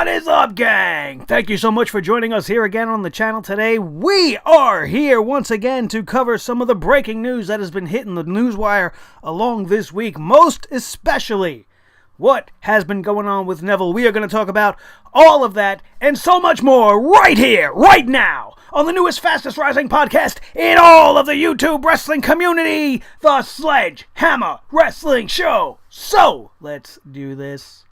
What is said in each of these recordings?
What is up, gang? Thank you so much for joining us here again on the channel today. We are here once again to cover some of the breaking news that has been hitting the newswire along this week, most especially what has been going on with Neville. We are going to talk about all of that and so much more right here, right now, on the newest, fastest rising podcast in all of the YouTube wrestling community, the Sledgehammer Wrestling Show. So, let's do this.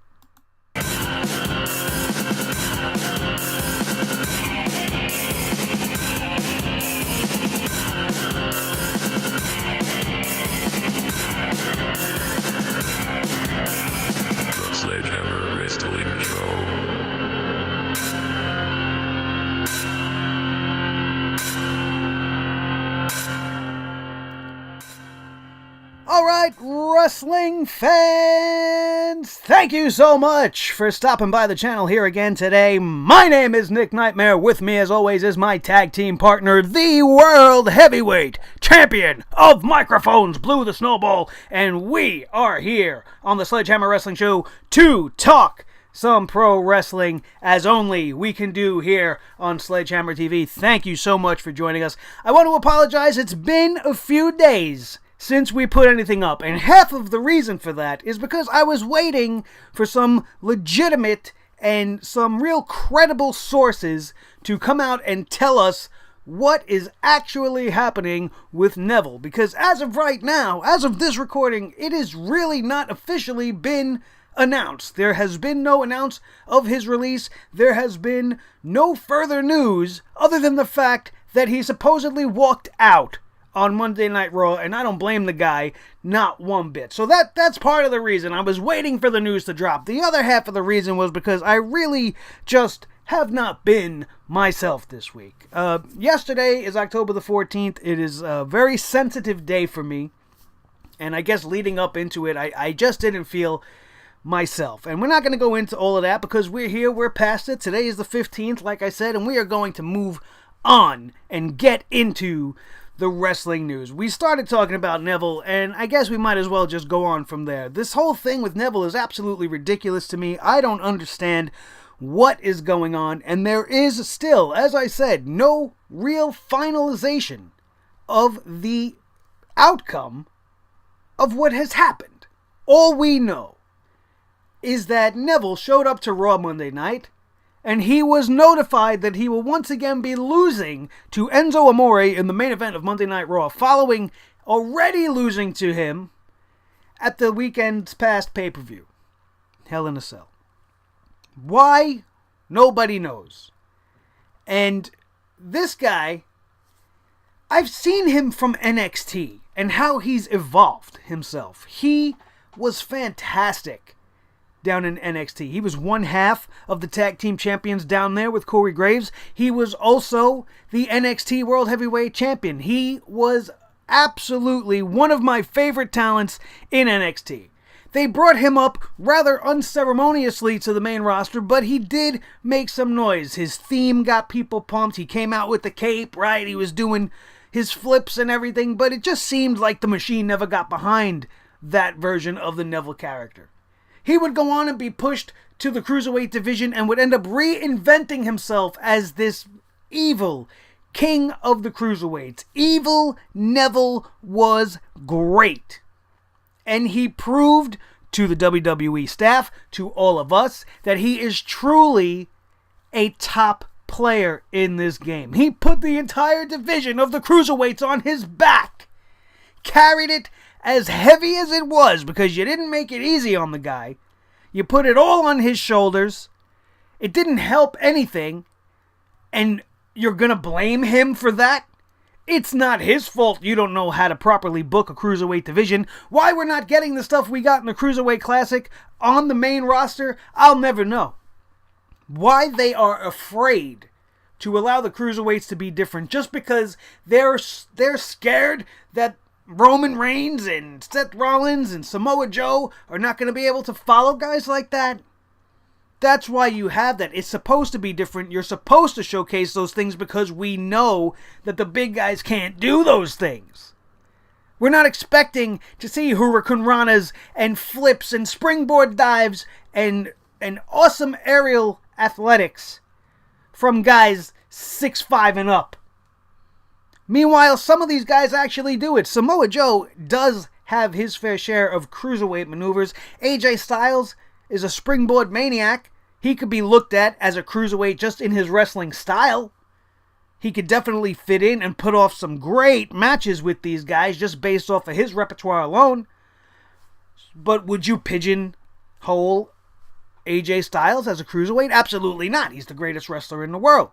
Sledgehammer Wrestling Show. Alright, wrestling fans, thank you so much for stopping by the channel here again today. My name is Nick Nightmare. With me as always is my tag team partner, the World Heavyweight Champion of Microphones, Blue the Snowball, and we are here on the Sledgehammer Wrestling Show to talk some pro wrestling as only we can do here on Sledgehammer TV. Thank you so much for joining us. I want to apologize, it's been a few days since we put anything up, and half of the reason for that is because I was waiting for some legitimate and some real credible sources to come out and tell us what is actually happening with Neville, because as of right now, as of this recording, it has really not officially been announced. There has been no announce of his release. There has been no further news other than the fact that he supposedly walked out on Monday Night Raw, and I don't blame the guy, not one bit. So that's part of the reason. I was waiting for the news to drop. The other half of the reason was because I really just have not been myself this week. Yesterday is October the 14th. It is a very sensitive day for me, and I guess leading up into it, I just didn't feel myself. And we're not going to go into all of that because we're here, we're past it. Today is the 15th, like I said, and we are going to move on and get into the wrestling news. We started talking about Neville, and I guess we might as well just go on from there. This whole thing with Neville is absolutely ridiculous to me. I don't understand what is going on, and there is still, as I said, no real finalization of the outcome of what has happened. All we know is that Neville showed up to Raw Monday night, and he was notified that he will once again be losing to Enzo Amore in the main event of Monday Night Raw, following already losing to him at the weekend's past pay-per-view, Hell in a Cell. Why? Nobody knows. And this guy, I've seen him from NXT and how he's evolved himself. He was fantastic down in NXT. He was one half of the tag team champions down there with Corey Graves. He was also the NXT World Heavyweight Champion. He was absolutely one of my favorite talents in NXT. They brought him up rather unceremoniously to the main roster, but he did make some noise. His theme got people pumped. He came out with the cape, right? He was doing his flips and everything, but it just seemed like the machine never got behind that version of the Neville character. He would go on and be pushed to the Cruiserweight division and would end up reinventing himself as this evil king of the Cruiserweights. Evil Neville was great. And he proved to the WWE staff, to all of us, that he is truly a top player in this game. He put the entire division of the Cruiserweights on his back. Carried it as heavy as it was, because you didn't make it easy on the guy. You put it all on his shoulders. It didn't help anything. And you're going to blame him for that? It's not his fault you don't know how to properly book a Cruiserweight division. Why we're not getting the stuff we got in the Cruiserweight Classic on the main roster, I'll never know. Why they are afraid to allow the Cruiserweights to be different just because they're scared that Roman Reigns and Seth Rollins and Samoa Joe are not going to be able to follow guys like that. That's why you have that. It's supposed to be different. You're supposed to showcase those things because we know that the big guys can't do those things. We're not expecting to see Hurricane Ranas and flips and springboard dives and awesome aerial athletics from guys 6'5" and up. Meanwhile, some of these guys actually do it. Samoa Joe does have his fair share of cruiserweight maneuvers. AJ Styles is a springboard maniac. He could be looked at as a cruiserweight just in his wrestling style. He could definitely fit in and put off some great matches with these guys just based off of his repertoire alone. But would you pigeonhole AJ Styles as a cruiserweight? Absolutely not. He's the greatest wrestler in the world.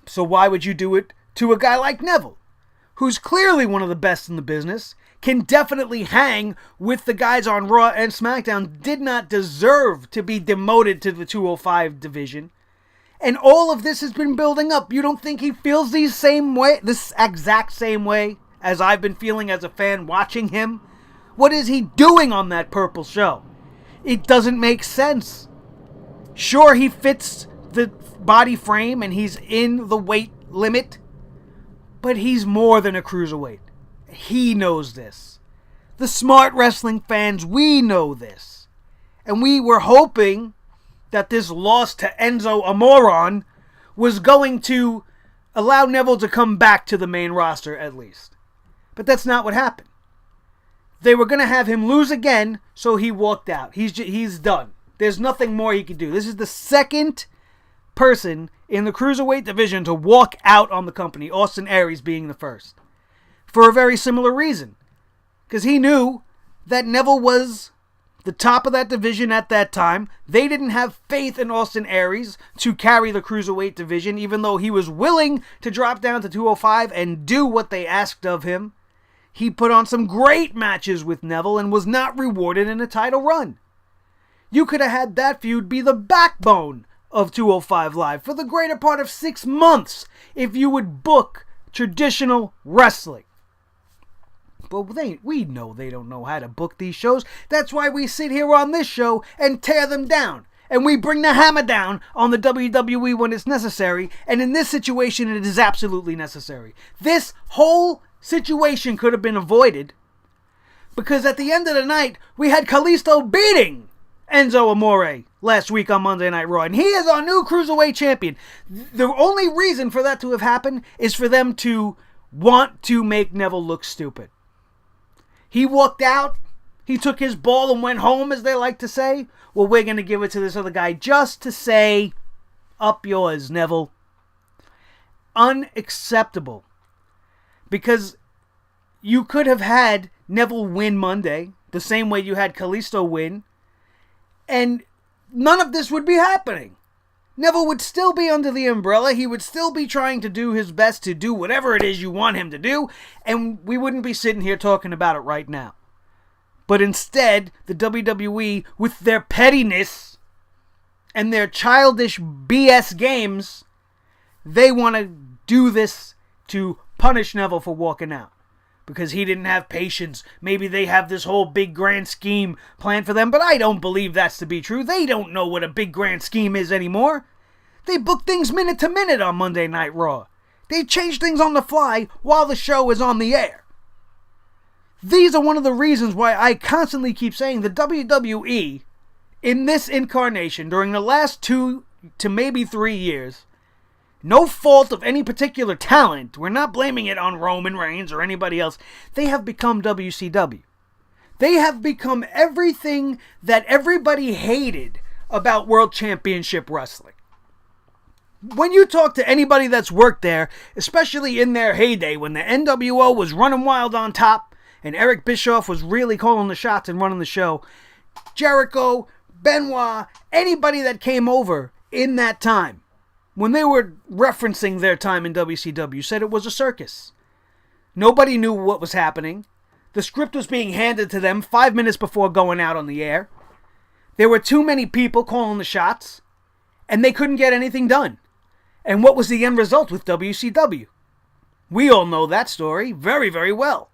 So why would you do it to a guy like Neville, who's clearly one of the best in the business, can definitely hang with the guys on Raw and SmackDown, did not deserve to be demoted to the 205 division, and all of this has been building up. You don't think he feels this exact same way as I've been feeling as a fan watching him? What is he doing on that purple show? It doesn't make sense. Sure, he fits the body frame and he's in the weight limit, but he's more than a cruiserweight. He knows this. The smart wrestling fans, we know this. And we were hoping that this loss to Enzo Amore was going to allow Neville to come back to the main roster at least. But that's not what happened. They were going to have him lose again, so he walked out. He's done. There's nothing more he could do. This is the second person in the cruiserweight division to walk out on the company, Austin Aries being the first, for a very similar reason. Because he knew that Neville was the top of that division at that time. They didn't have faith in Austin Aries to carry the cruiserweight division, even though he was willing to drop down to 205 and do what they asked of him. He put on some great matches with Neville and was not rewarded in a title run. You could have had that feud be the backbone of 205 Live for the greater part of 6 months if you would book traditional wrestling. But we know they don't know how to book these shows. That's why we sit here on this show and tear them down. And we bring the hammer down on the WWE when it's necessary. And in this situation, it is absolutely necessary. This whole situation could have been avoided because at the end of the night, we had Kalisto beating Enzo Amore last week on Monday Night Raw, and he is our new Cruiserweight Champion. The only reason for that to have happened is for them to want to make Neville look stupid. He walked out, he took his ball and went home, as they like to say. Well, we're going to give it to this other guy just to say, up yours, Neville. Unacceptable. Because you could have had Neville win Monday, the same way you had Kalisto win, and none of this would be happening. Neville would still be under the umbrella. He would still be trying to do his best to do whatever it is you want him to do, and we wouldn't be sitting here talking about it right now. But instead, the WWE, with their pettiness and their childish BS games, they want to do this to punish Neville for walking out. Because he didn't have patience. Maybe they have this whole big grand scheme planned for them, but I don't believe that's to be true. They don't know what a big grand scheme is anymore. They book things minute to minute on Monday Night Raw. They change things on the fly while the show is on the air. These are one of the reasons why I constantly keep saying the WWE, in this incarnation, during the last 2 to maybe 3 years, no fault of any particular talent. We're not blaming it on Roman Reigns or anybody else. They have become WCW. They have become everything that everybody hated about World Championship Wrestling. When you talk to anybody that's worked there, especially in their heyday when the NWO was running wild on top and Eric Bischoff was really calling the shots and running the show, Jericho, Benoit, anybody that came over in that time, when they were referencing their time in WCW, said it was a circus. Nobody knew what was happening. The script was being handed to them 5 minutes before going out on the air. There were too many people calling the shots, and they couldn't get anything done. And what was the end result with WCW? We all know that story very, very well.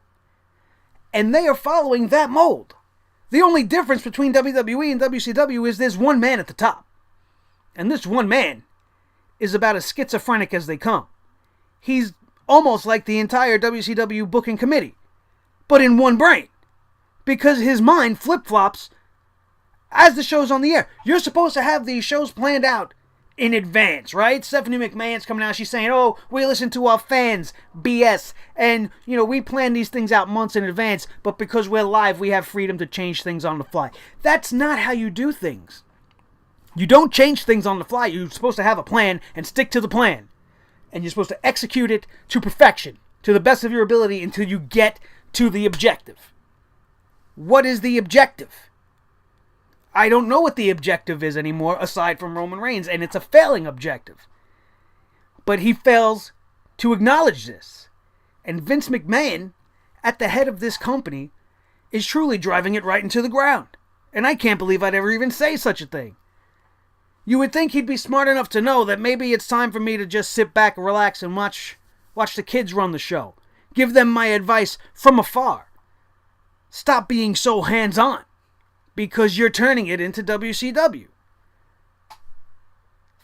And they are following that mold. The only difference between WWE and WCW is there's one man at the top. And this one man is about as schizophrenic as they come. He's almost like the entire WCW booking committee, but in one brain, because his mind flip-flops as the show's on the air. You're supposed to have these shows planned out in advance, right? Stephanie McMahon's coming out. She's saying, oh, we listen to our fans, BS. And, we plan these things out months in advance, but because we're live, we have freedom to change things on the fly. That's not how you do things. You don't change things on the fly. You're supposed to have a plan and stick to the plan. And you're supposed to execute it to perfection, to the best of your ability until you get to the objective. What is the objective? I don't know what the objective is anymore aside from Roman Reigns, and it's a failing objective. But he fails to acknowledge this. And Vince McMahon, at the head of this company, is truly driving it right into the ground. And I can't believe I'd ever even say such a thing. You would think he'd be smart enough to know that maybe it's time for me to just sit back and relax and watch the kids run the show. Give them my advice from afar. Stop being so hands-on, because you're turning it into WCW.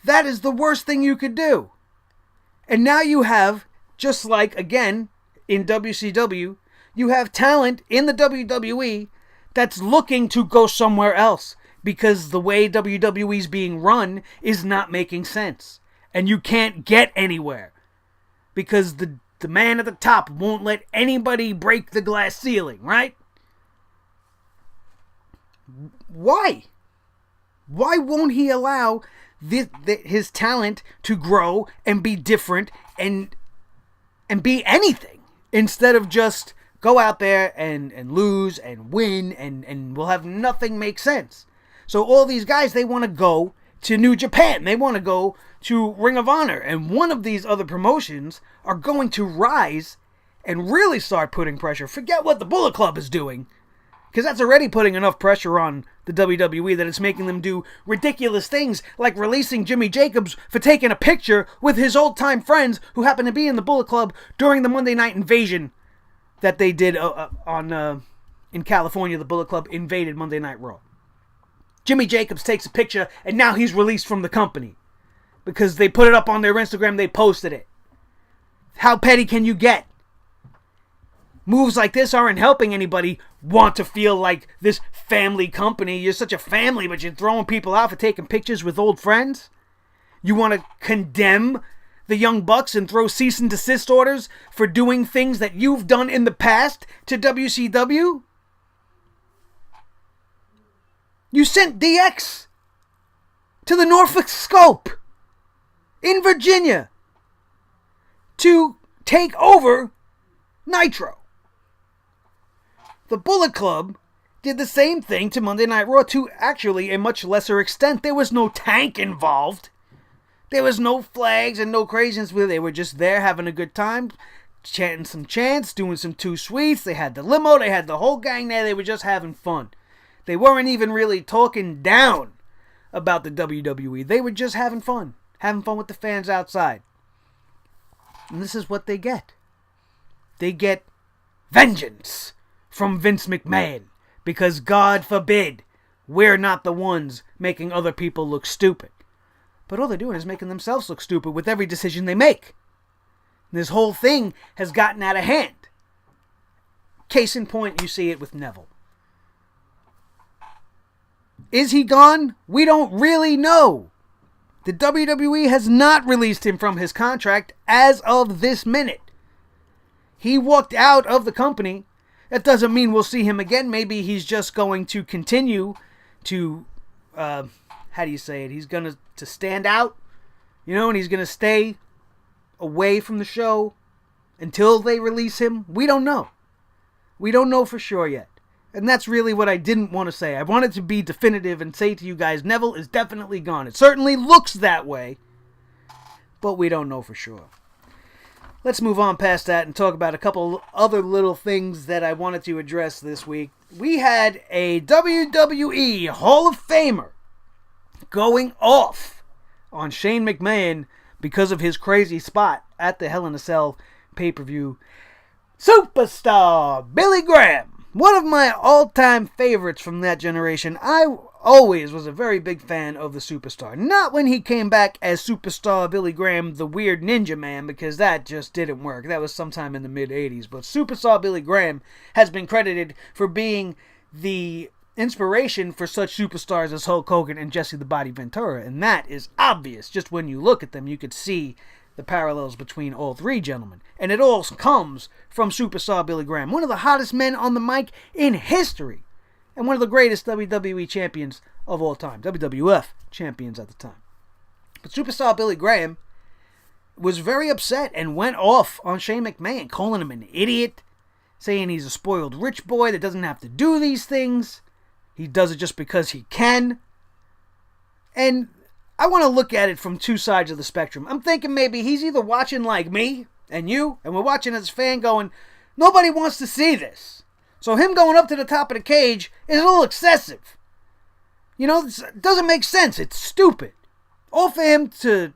That is the worst thing you could do. And now you have, just like, again, in WCW, you have talent in the WWE that's looking to go somewhere else, because the way WWE's being run is not making sense. And you can't get anywhere, because the man at the top won't let anybody break the glass ceiling, right? Why? Why won't he allow his talent to grow and be different and be anything, instead of just go out there and lose and win and we'll have nothing make sense? So all these guys, they want to go to New Japan. They want to go to Ring of Honor. And one of these other promotions are going to rise and really start putting pressure. Forget what the Bullet Club is doing, because that's already putting enough pressure on the WWE that it's making them do ridiculous things, like releasing Jimmy Jacobs for taking a picture with his old-time friends who happen to be in the Bullet Club during the Monday Night Invasion that they did in California. The Bullet Club invaded Monday Night Raw. Jimmy Jacobs takes a picture, and now he's released from the company because they put it up on their Instagram, they posted it. How petty can you get? Moves like this aren't helping anybody want to feel like this family company. You're such a family, but you're throwing people out for taking pictures with old friends? You want to condemn the Young Bucks and throw cease and desist orders for doing things that you've done in the past to WCW? You sent DX to the Norfolk Scope in Virginia to take over Nitro. The Bullet Club did the same thing to Monday Night Raw to actually a much lesser extent. There was no tank involved. There was no flags and no craziness. They were just there having a good time, chanting some chants, doing some two sweets. They had the limo. They had the whole gang there. They were just having fun. They weren't even really talking down about the WWE. They were just having fun with the fans outside. And this is what they get. They get vengeance from Vince McMahon, because God forbid we're not the ones making other people look stupid. But all they're doing is making themselves look stupid with every decision they make. This whole thing has gotten out of hand. Case in point, you see it with Neville. Is he gone? We don't really know. The WWE has not released him from his contract as of this minute. He walked out of the company. That doesn't mean we'll see him again. Maybe he's just going to continue to, how do you say it? He's going to stand out, and he's going to stay away from the show until they release him. We don't know. We don't know for sure yet. And that's really what I didn't want to say. I wanted to be definitive and say to you guys, Neville is definitely gone. It certainly looks that way, but we don't know for sure. Let's move on past that and talk about a couple other little things that I wanted to address this week. We had a WWE Hall of Famer going off on Shane McMahon because of his crazy spot at the Hell in a Cell pay-per-view. Superstar Billy Graham, one of my all-time favorites from that generation. I always was a very big fan of the Superstar. Not when he came back as Superstar Billy Graham, the weird ninja man, because that just didn't work. That was sometime in the mid-'80s. But Superstar Billy Graham has been credited for being the inspiration for such superstars as Hulk Hogan and Jesse the Body Ventura, and that is obvious. Just when you look at them, you could see the parallels between all three gentlemen. And it all comes from superstar Billy Graham, one of the hottest men on the mic in history, and one of the greatest WWE champions of all time, WWF champions at the time. But superstar Billy Graham was very upset and went off on Shane McMahon, calling him an idiot, saying he's a spoiled rich boy that doesn't have to do these things. He does it just because he can. And I want to look at it from two sides of the spectrum. I'm thinking maybe he's either watching like me and you, and we're watching as a fan going, nobody wants to see this. So him going up to the top of the cage is a little excessive. You know, it doesn't make sense. It's stupid. All for him to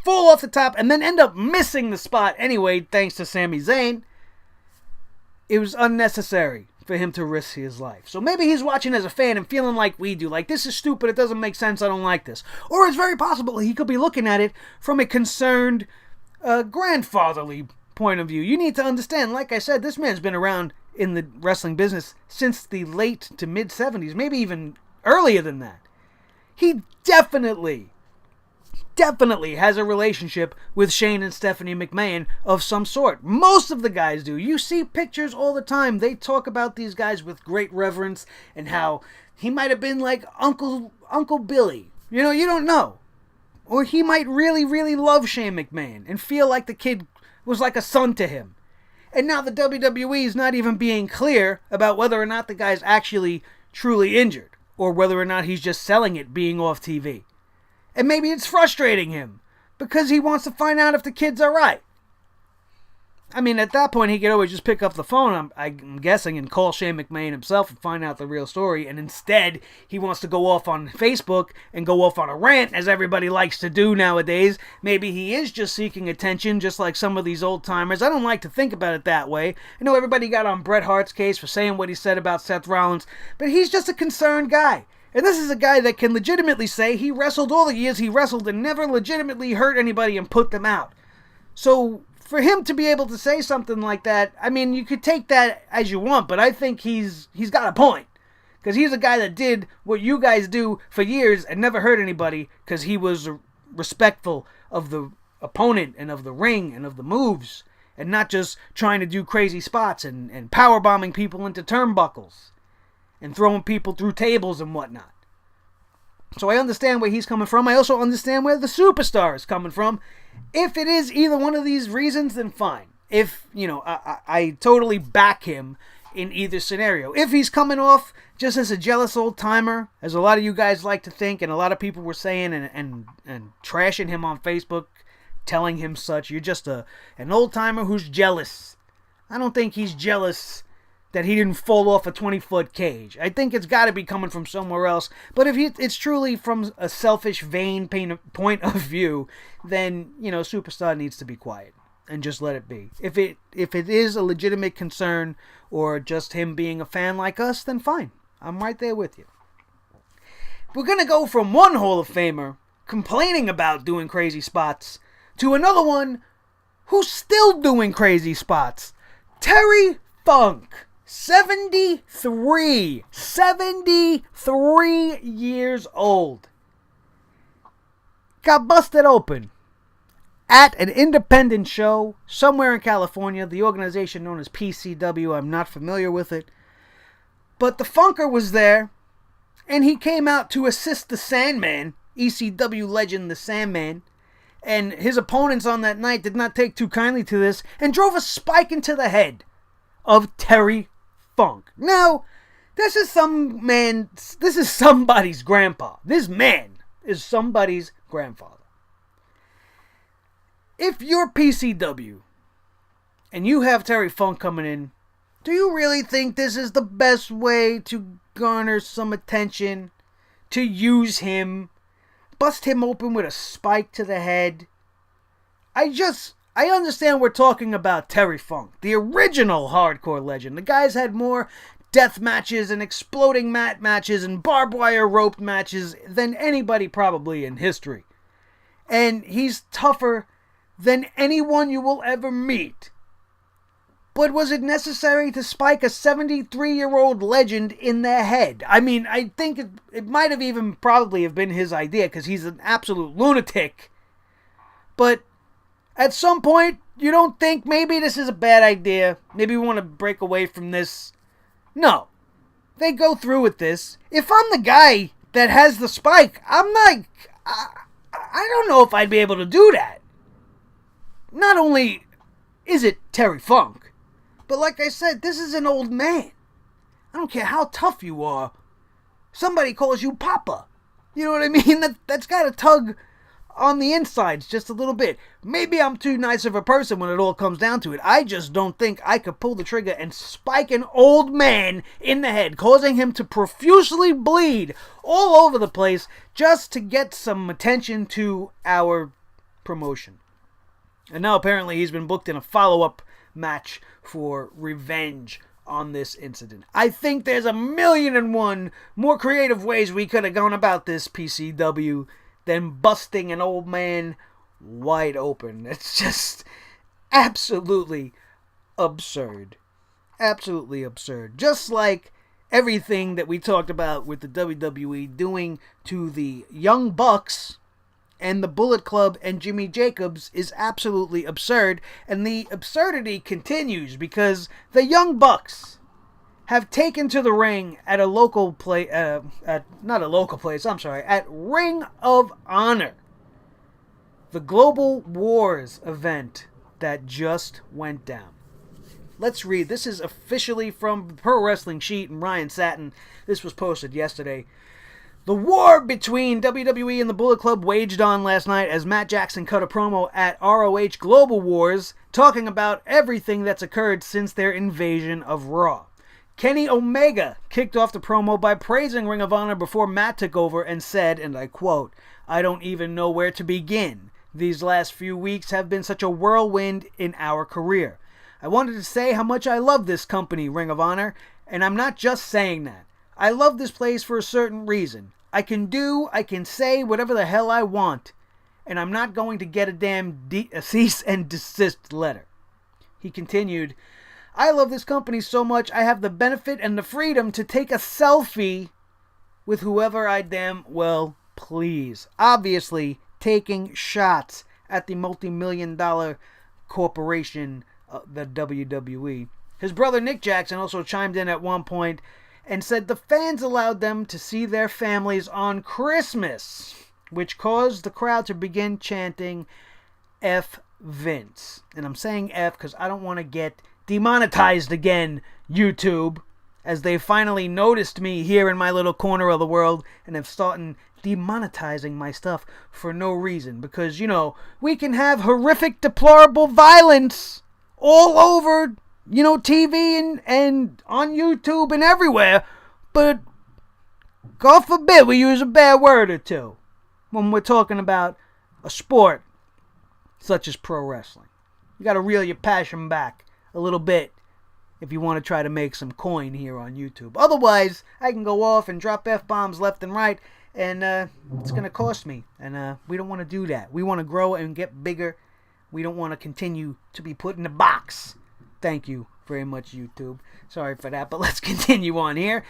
fall off the top and then end up missing the spot anyway, thanks to Sami Zayn. It was unnecessary for him to risk his life. So maybe he's watching as a fan and feeling like we do. Like, this is stupid, it doesn't make sense, I don't like this. Or it's very possible he could be looking at it from a concerned, grandfatherly point of view. You need to understand, like I said, this man's been around in the wrestling business since the late to mid-70s, maybe even earlier than that. He definitely has a relationship with Shane and Stephanie McMahon of some sort. Most of the guys do. You see pictures all the time. They talk about these guys with great reverence and how he might have been like Uncle Billy. You know, you don't know. Or he might really, really love Shane McMahon and feel like the kid was like a son to him. And now the WWE is not even being clear about whether or not the guy's actually truly injured or whether or not he's just selling it being off TV. And maybe it's frustrating him because he wants to find out if the kid's alright. I mean, at that point, he could always just pick up the phone, I'm guessing, and call Shane McMahon himself and find out the real story. And instead, he wants to go off on Facebook and go off on a rant, as everybody likes to do nowadays. Maybe he is just seeking attention, just like some of these old-timers. I don't like to think about it that way. I know everybody got on Bret Hart's case for saying what he said about Seth Rollins, but he's just a concerned guy. And this is a guy that can legitimately say he wrestled all the years he wrestled and never legitimately hurt anybody and put them out. So for him to be able to say something like that, I mean, you could take that as you want, but I think he's got a point. Because he's a guy that did what you guys do for years and never hurt anybody because he was respectful of the opponent and of the ring and of the moves and not just trying to do crazy spots and power bombing people into turnbuckles and throwing people through tables and whatnot. So I understand where he's coming from. I also understand where the superstar is coming from. If it is either one of these reasons, then fine. If, you know, I totally back him in either scenario. If he's coming off just as a jealous old timer, as a lot of you guys like to think, and a lot of people were saying and trashing him on Facebook, telling him such, you're just an old timer who's jealous. I don't think he's jealous that he didn't fall off a 20-foot cage. I think it's got to be coming from somewhere else. But if it's truly from a selfish, vain point of view, then, you know, Superstar needs to be quiet and just let it be. If it is a legitimate concern or just him being a fan like us, then fine. I'm right there with you. We're going to go from one Hall of Famer complaining about doing crazy spots to another one who's still doing crazy spots. Terry Funk. 73 years old. Got busted open at an independent show somewhere in California. The organization known as PCW. I'm not familiar with it. But the Funker was there, and he came out to assist the Sandman, ECW legend the Sandman. And his opponents on that night did not take too kindly to this and drove a spike into the head of Terry Funk. Now, this is somebody's grandpa. This man is somebody's grandfather. If you're PCW and you have Terry Funk coming in, do you really think this is the best way to garner some attention? To use him? Bust him open with a spike to the head? I understand we're talking about Terry Funk, the original hardcore legend. The guy's had more death matches and exploding mat matches and barbed wire roped matches than anybody probably in history. And he's tougher than anyone you will ever meet. But was it necessary to spike a 73-year-old legend in the head? I mean, I think it might have even probably have been his idea because he's an absolute lunatic. But at some point, you don't think maybe this is a bad idea? Maybe we want to break away from this? No. They go through with this. If I'm the guy that has the spike, I'm like, I don't know if I'd be able to do that. Not only is it Terry Funk, but like I said, this is an old man. I don't care how tough you are. Somebody calls you Papa. You know what I mean? That's got to tug on the insides just a little bit. Maybe I'm too nice of a person when it all comes down to it. I just don't think I could pull the trigger and spike an old man in the head, causing him to profusely bleed all over the place just to get some attention to our promotion. And now apparently he's been booked in a follow-up match for revenge on this incident. I think there's 1,000,001 more creative ways we could have gone about this, PCW, than busting an old man wide open. It's just absolutely absurd. Absolutely absurd. Just like everything that we talked about with the WWE doing to the Young Bucks and the Bullet Club and Jimmy Jacobs is absolutely absurd. And the absurdity continues because the Young Bucks have taken to the ring at a local place, at Ring of Honor, the Global Wars event that just went down. Let's read. This is officially from Pro Wrestling Sheet and Ryan Satin. This was posted yesterday. The war between WWE and the Bullet Club waged on last night as Matt Jackson cut a promo at ROH Global Wars, talking about everything that's occurred since their invasion of Raw. Kenny Omega kicked off the promo by praising Ring of Honor before Matt took over and said, and I quote, "I don't even know where to begin. These last few weeks have been such a whirlwind in our career. I wanted to say how much I love this company, Ring of Honor, and I'm not just saying that. I love this place for a certain reason. I can say whatever the hell I want, and I'm not going to get a cease and desist letter." He continued, "I love this company so much I have the benefit and the freedom to take a selfie with whoever I damn well please." Obviously, taking shots at the multi-million-dollar corporation, the WWE. His brother Nick Jackson also chimed in at one point and said the fans allowed them to see their families on Christmas, which caused the crowd to begin chanting F Vince. And I'm saying F because I don't want to get demonetized again, YouTube, as they finally noticed me here in my little corner of the world and have started demonetizing my stuff for no reason. Because, you know, we can have horrific, deplorable violence all over, you know, TV and on YouTube and everywhere, but God forbid we use a bad word or two when we're talking about a sport such as pro wrestling. You got to reel your passion back a little bit if you want to try to make some coin here on YouTube. Otherwise, I can go off and drop F-bombs left and right, and it's going to cost me, and we don't want to do that. We want to grow and get bigger. We don't want to continue to be put in a box. Thank you very much, YouTube. Sorry for that, but let's continue on here.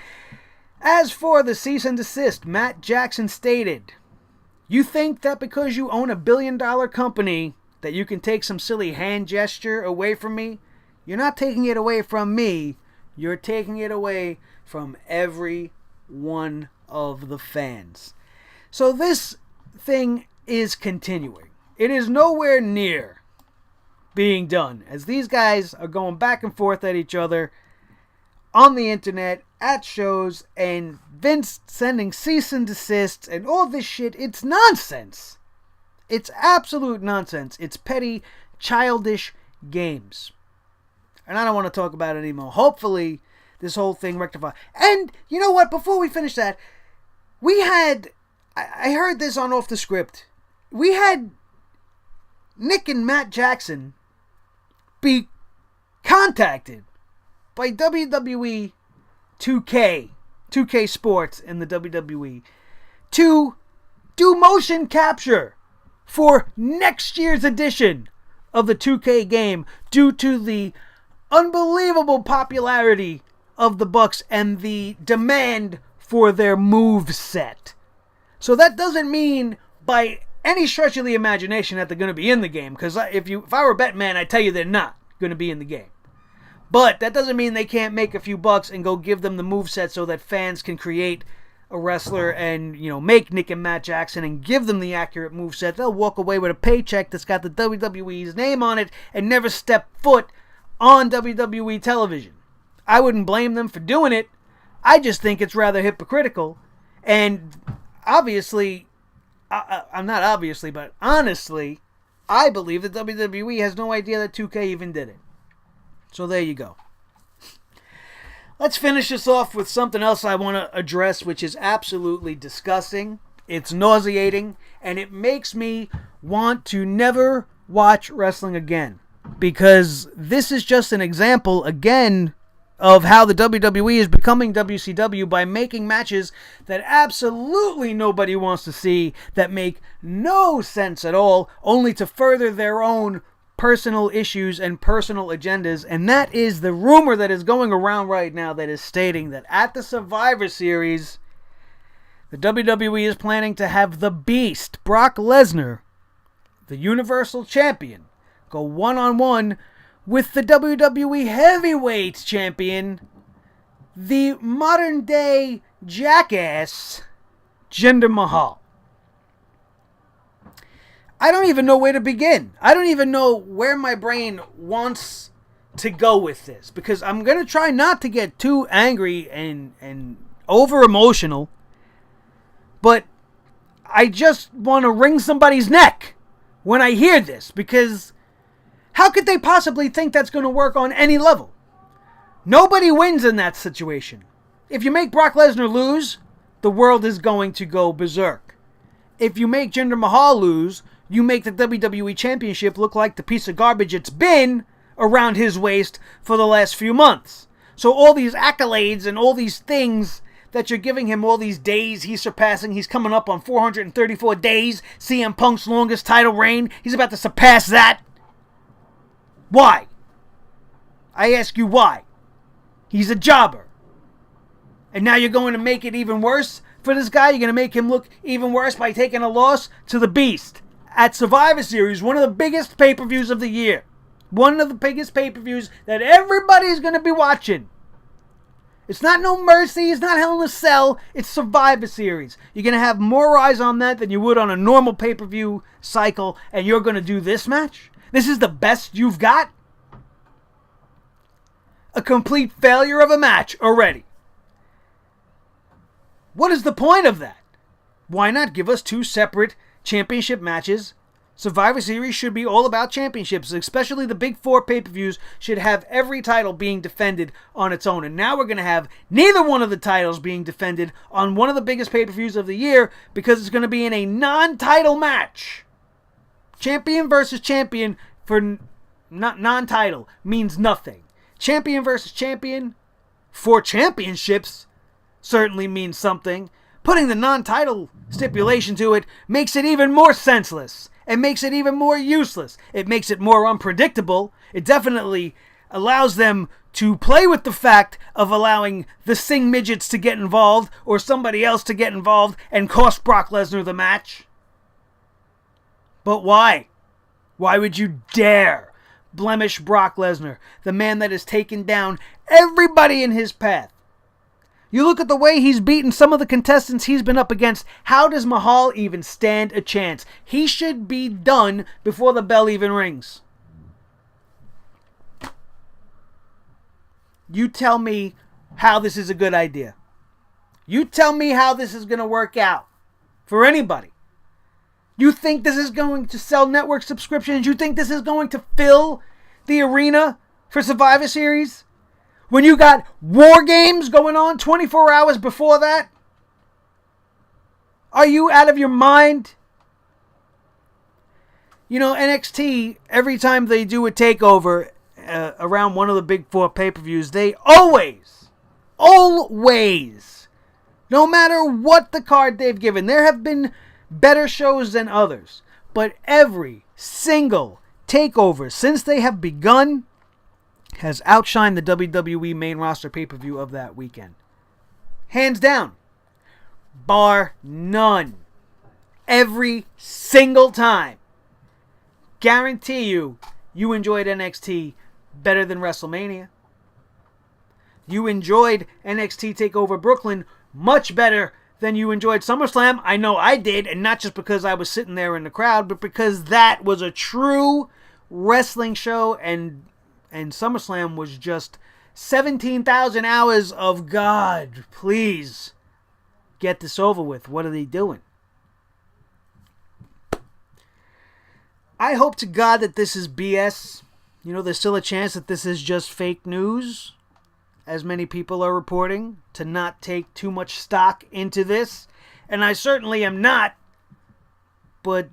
As for the cease and desist, Matt Jackson stated, "You think that because you own $1 billion company that you can take some silly hand gesture away from me? You're not taking it away from me. You're taking it away from every one of the fans." So this thing is continuing. It is nowhere near being done, as these guys are going back and forth at each other on the internet, at shows, and Vince sending cease and desists and all this shit. It's nonsense. It's absolute nonsense. It's petty, childish games. And I don't want to talk about it anymore. Hopefully, this whole thing rectifies. And you know what? Before we finish that, I heard this on Off the Script. We had Nick and Matt Jackson be contacted by WWE 2K Sports in the WWE, to do motion capture for next year's edition of the 2K game due to the unbelievable popularity of the Bucks and the demand for their move set. So that doesn't mean by any stretch of the imagination that they're going to be in the game, because if I were a bet man, I'd tell you they're not going to be in the game. But that doesn't mean they can't make a few bucks and go give them the moveset so that fans can create a wrestler and, make Nick and Matt Jackson and give them the accurate moveset. They'll walk away with a paycheck that's got the WWE's name on it and never step foot on WWE television. I wouldn't blame them for doing it. I just think it's rather hypocritical. And obviously, but honestly, I believe that WWE has no idea that 2K even did it. So there you go. Let's finish this off with something else I want to address, which is absolutely disgusting. It's nauseating, and it makes me want to never watch wrestling again. Because this is just an example, again, of how the WWE is becoming WCW by making matches that absolutely nobody wants to see, that make no sense at all, only to further their own personal issues and personal agendas. And that is the rumor that is going around right now that is stating that at the Survivor Series, the WWE is planning to have the Beast, Brock Lesnar, the Universal Champion, go one-on-one with the WWE Heavyweight Champion, the modern-day jackass, Jinder Mahal. I don't even know where to begin. I don't even know where my brain wants to go with this, because I'm going to try not to get too angry and over-emotional, but I just want to wring somebody's neck when I hear this, because how could they possibly think that's going to work on any level? Nobody wins in that situation. If you make Brock Lesnar lose, the world is going to go berserk. If you make Jinder Mahal lose, you make the WWE Championship look like the piece of garbage it's been around his waist for the last few months. So all these accolades and all these things that you're giving him, all these days he's coming up on 434 days, CM Punk's longest title reign, he's about to surpass that. Why? I ask you why. He's a jobber. And now you're going to make it even worse for this guy? You're going to make him look even worse by taking a loss to the Beast at Survivor Series, one of the biggest pay-per-views of the year. One of the biggest pay-per-views that everybody's going to be watching. It's not No Mercy, it's not Hell in a Cell, it's Survivor Series. You're going to have more eyes on that than you would on a normal pay-per-view cycle, and you're going to do this match? This is the best you've got? A complete failure of a match already. What is the point of that? Why not give us two separate championship matches? Survivor Series should be all about championships, especially the big four pay-per-views should have every title being defended on its own. And now we're going to have neither one of the titles being defended on one of the biggest pay-per-views of the year because it's going to be in a non-title match. Champion versus champion for non-title means nothing. Champion versus champion for championships certainly means something. Putting the non-title stipulation to it makes it even more senseless. It makes it even more useless. It makes it more unpredictable. It definitely allows them to play with the fact of allowing the Sing Midgets to get involved or somebody else to get involved and cost Brock Lesnar the match. But why? Why would you dare blemish Brock Lesnar, the man that has taken down everybody in his path? You look at the way he's beaten some of the contestants he's been up against. How does Mahal even stand a chance? He should be done before the bell even rings. You tell me how this is a good idea. You tell me how this is going to work out for anybody. You think this is going to sell network subscriptions? You think this is going to fill the arena for Survivor Series? When you got War Games going on 24 hours before that? Are you out of your mind? You know, NXT, every time they do a takeover around one of the big four pay-per-views, they always, no matter what the card they've given, there have been better shows than others, but every single takeover since they have begun has outshined the WWE main roster pay-per-view of that weekend. Hands down. Bar none. Every single time. Guarantee you enjoyed NXT better than WrestleMania. You enjoyed NXT TakeOver Brooklyn much better than you enjoyed SummerSlam. I know I did, and not just because I was sitting there in the crowd, but because that was a true wrestling show, and SummerSlam was just 17,000 hours of God, please get this over with. What are they doing? I hope to God that this is BS. You know, there's still a chance that this is just fake news, as many people are reporting, to not take too much stock into this. And I certainly am not, but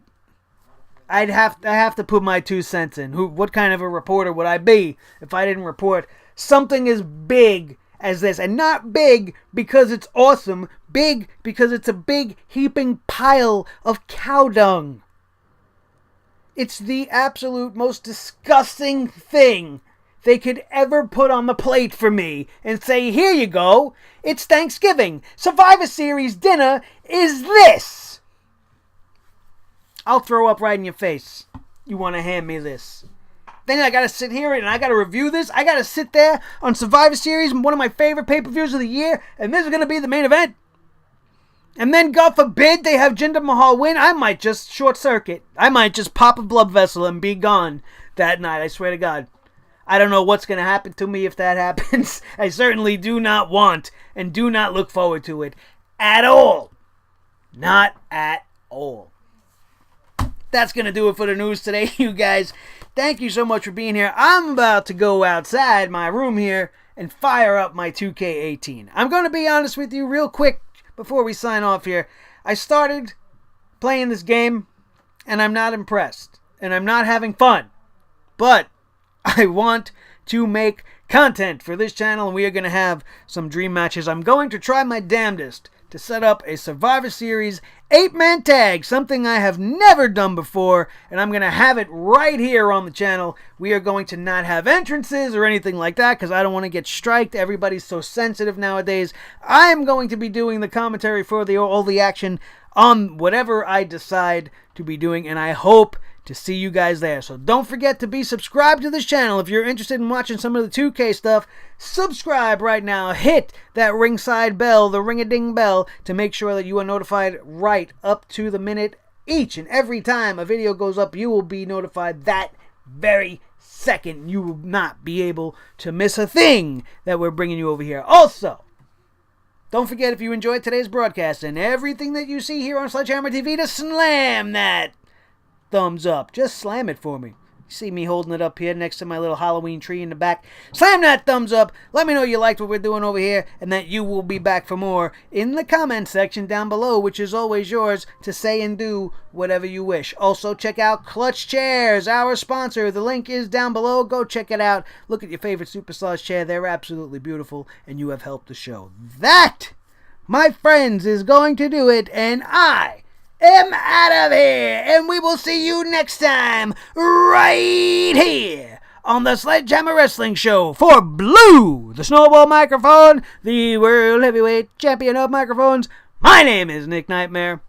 I have to put my 2 cents in. What kind of a reporter would I be if I didn't report something as big as this? And not big because it's awesome, big because it's a big heaping pile of cow dung. It's the absolute most disgusting thing they could ever put on the plate for me and say, here you go, it's Thanksgiving. Survivor Series dinner is this. I'll throw up right in your face. You want to hand me this. Then I got to sit here and I got to review this. I got to sit there on Survivor Series, one of my favorite pay-per-views of the year, and this is going to be the main event. And then, God forbid, they have Jinder Mahal win. I might just short circuit. I might just pop a blood vessel and be gone that night. I swear to God. I don't know what's going to happen to me if that happens. I certainly do not want and do not look forward to it at all. Not at all. That's going to do it for the news today, you guys. Thank you so much for being here. I'm about to go outside my room here and fire up my 2K18. I'm going to be honest with you real quick before we sign off here. I started playing this game and I'm not impressed and I'm not having fun. But I want to make content for this channel and we are going to have some dream matches. I'm going to try my damnedest to set up a Survivor Series 8-man tag, something I have never done before, and I'm going to have it right here on the channel. We are going to not have entrances or anything like that because I don't want to get striked. Everybody's so sensitive nowadays. I'm going to be doing the commentary for all the action on whatever I decide to be doing, and I hope to see you guys there. So don't forget to be subscribed to this channel. If you're interested in watching some of the 2K stuff, subscribe right now. Hit that ringside bell, the ring-a-ding bell, to make sure that you are notified right up to the minute. Each and every time a video goes up, you will be notified that very second. You will not be able to miss a thing that we're bringing you over here. Also, don't forget, if you enjoyed today's broadcast and everything that you see here on Sledgehammer TV, to slam that thumbs up. Just slam it for me. You see me holding it up here next to my little Halloween tree in the back. Slam that thumbs up. Let me know you liked what we're doing over here and that you will be back for more in the comment section down below, which is always yours to say and do whatever you wish. Also, check out Clutch Chairs, our sponsor. The link is down below. Go check it out. Look at your favorite superstars chair. They're absolutely beautiful and you have helped the show. That, my friends, is going to do it, and I am out of here, and we will see you next time right here on the Sledgehammer Wrestling Show for Blue, the Snowball Microphone, the World Heavyweight Champion of Microphones. My name is Nick Nightmare.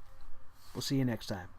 We'll see you next time.